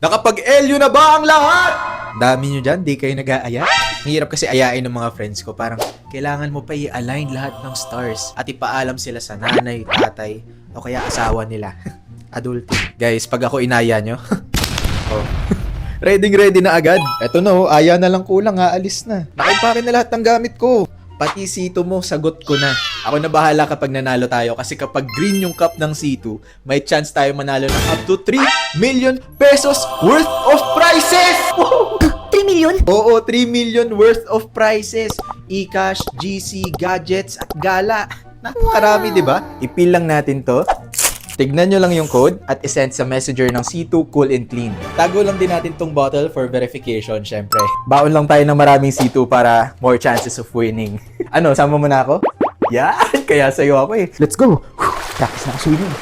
Nakapag-LU na ba ang lahat? Dami nyo dyan, di kayo nag-aaya. Mahirap kasi ayain ng mga friends ko. Parang kailangan mo pa i-align lahat ng stars at ipaalam sila sa nanay, tatay, o kaya asawa nila. Adulting. Guys, pag ako inaya nyo, oh. Ready na agad. Eto na, aya na lang kulang, aalis na. Nakipake na lahat ng gamit ko. Pati C2 mo, sagot ko na. Ako na bahala kapag nanalo tayo kasi kapag green yung cup ng C2, may chance tayo manalo ng up to 3 million pesos worth of prizes! 3 million? Oo, 3 million worth of prizes. E-cash, GC, gadgets, at gala. Napakarami, di ba? Ipil lang natin to. Tignan nyo lang yung code at isend sa messenger ng C2 Cool and Clean. Tago lang din natin tong bottle for verification, syempre. Baon lang tayo ng maraming C2 para more chances of winning. Ano, sama mo na ako? Yan! Kaya sa'yo ako eh. Let's go! Practice na ka swimming.